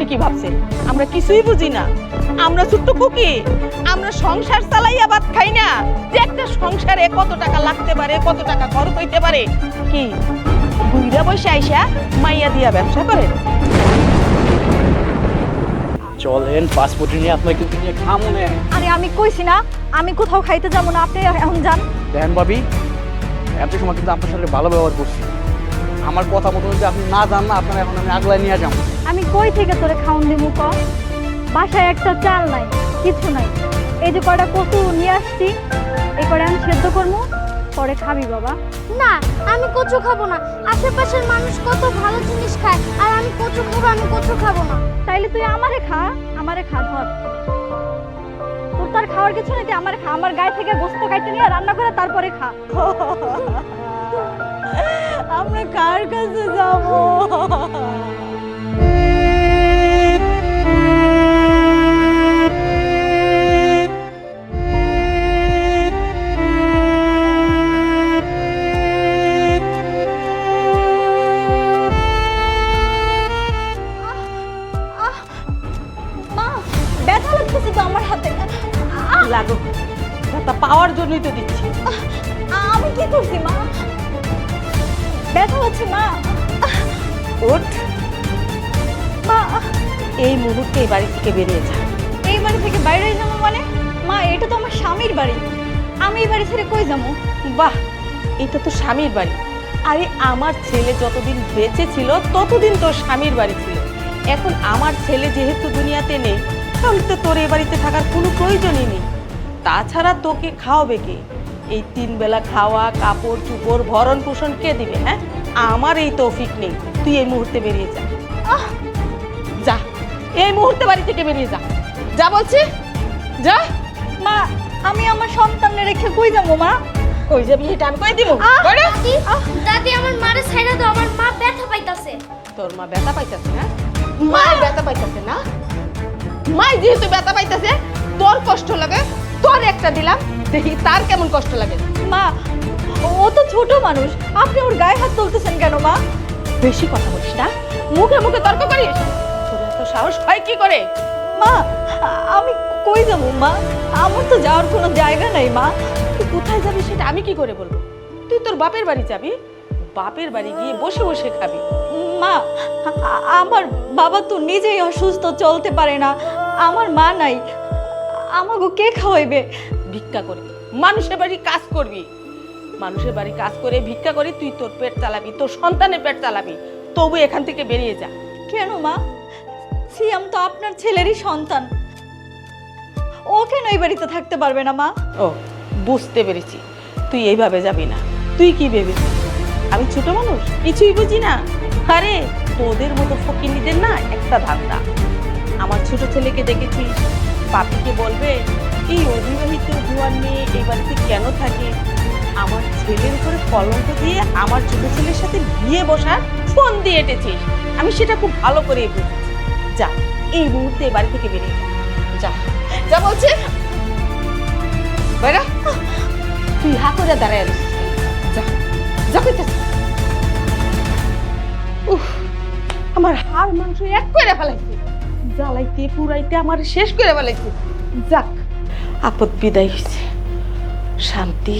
কি ভাবছে আমরা কিছুই বুঝি না? আমরা ছোট্ট কুকি, আমরা সংসার চালাইয়া ভাত খাই না? যে একটা সংসারে কত টাকা লাগতে পারে, কত টাকা খরচ হইতে পারে, কি বুইড়া বসে আইসা মাইয়া দিয়া ব্যবসা করেন? চলেন পাসপোর্ট নিয়ে আপনাকে কিন্তু নিয়ে খামো না। আরে আমি কইছি না আমি কোথাও খাইতে যাবো না, আপনি এখন যান। দেখেন ভাবি, এত সময় কিন্তু আপনার সাথে ভালো ব্যবহার করছি, আমার কথা মতো যদি আপনি না যান না, আপনার এখন আমি আগলায় নিয়ে যাবো। আমি কই থেকে তোরে খাওন দিমু ক? বাসায় একটা চাল নাই, কিছু নাই। এই যে কয়টা কচু নিয়ে আসছি, এই কয়টা আমি সেদ্ধ করবো, পরে খাবি বাবা। না, আমি কচু খাবো না। আশেপাশের মানুষ কত ভালো জিনিস খায়, আর আমি কচু খাবো? আমি কচু খাবো না। তাইলে তুই আমারে খা ধর। তোর তার খাওয়ার কিছু নাই, তুই আমারে খা। আমার গায়ে থেকে গোস্ত কাটতে নিয়ে রান্না করে তারপরে খা। আমরা কার কাছে যাবো? মা, ব্যথা লাগতেছে তো আমার হাতে। লাগো, তা পাওয়ার জন্যই তো দিচ্ছি। আমি কি করছি মা? ব্যথা হচ্ছে মা। ওঠ, মা, এই মুহূর্তে এই বাড়ি থেকে বেরিয়ে যা। এই বাড়ি থেকে বাইরে যাবো মানে? মা, এটা তো আমার স্বামীর বাড়ি, আমি এই বাড়ি ছেড়ে কই যাবো? বাহ, এটা তো স্বামীর বাড়ি। আরে আমার ছেলে যতদিন বেঁচে ছিল ততদিন তোর স্বামীর বাড়ি ছিল। এখন আমার ছেলে যেহেতু দুনিয়াতে নেই, তাহলে তো তোর এই বাড়িতে থাকার কোনো প্রয়োজনই নেই। তাছাড়া তোকে খাওয়াবে কে? এই 3 বেলা খাওয়া, কাপড় চুপড়, ভরণ পোষণ কে দিবে? হ্যাঁ, আমার এই তৌফিক নেই। তুই এই মুহূর্তে বেরিয়ে যা। যা, এই মুহূর্তে বাড়ি থেকে বেরিয়ে যা। যা বলছি, যা। মা, আমি আমার সন্তানকে রেখে কই যাবো মা? কই যাবি এটা আমি কই দিব? দাদি, দাদি আমার মারে ছাইড়া দাও, আমার মা ব্যথা পাইতাছে। তোর মা ব্যথা পাইতাছে না? মা ব্যথা পাইতাছে না? মা যেহেতু ব্যথা পাইতাছে, তোর কষ্ট লাগে, তোর একটা দিলাম, দেখি তার কেমন কষ্ট লাগে। মা, ও তো ছোট মানুষ, আপনি ওর গায়ে হাত তুলতেছেন কেন মা? বেশি কথা বলিস না, মুখে মুখে তর্ক করিস। তোর এত সাহস হয় কি করে? মা, আমি কই যাবো মা? আমার তো যাওয়ার কোনো জায়গা নাই মা। তুই কোথায় যাবি সেটা আমি কি করে বলবো? তুই তোর বাপের বাড়ি যাবি, বাপের বাড়ি গিয়ে বসে বসে খাবি। মা, আমার বাবা তো নিজেই অসুস্থ, চলতে পারে না, আমার মা নাই, আমাকে কে খাওয়াইবে? ভিক্ষা করে মানুষের বাড়ি কাজ করবি, মানুষের বাড়ি কাজ করে ভিক্ষা করে তুই তোর পেট চালাবি, তোর সন্তানের পেট চালাবি। তবু এখান থেকে বেরিয়ে যা। কেন মা? সিয়াম তো আপনার ছেলেরই সন্তান, ও কেন এই বাড়িতে থাকতে পারবে না মা? ও, বুঝতে পেরেছি, তুই এইভাবে যাবি না। তুই কি ভেবেছিস আমি ছোট মানুষ, কিছুই বুঝি না? আরে তোদের মতো ফকিনীদের না একটা ধান্দা। আমার ছোট ছেলেকে দেখেছিস, পাপিকে বলবে এই অবিবাহিত জুয়ান মেয়ে এই বাড়িতে কেন থাকে? আমার ছেলের উপরে কলঙ্ক দিয়ে আমার ছোট ছেলের সাথে বিয়ে বসার ফোন দিয়ে এটেছিস। আমি সেটা খুব ভালো করে বুঝেছি। যা, এই মুহূর্তে এই বাড়ি থেকে বেরিয়ে যা। যা বলছে বাইরা, তুই হা করে দাঁড়ায় আছিস। যা, যা কইতাছিস। উফ, আমার হাড় মাংস এক করে ফেলাইছে, জ্বালাইতে পুরাইতে আমার শেষ করে ফেলাইছে। যাক, আপদ বিদায় হয়েছে, শান্তি।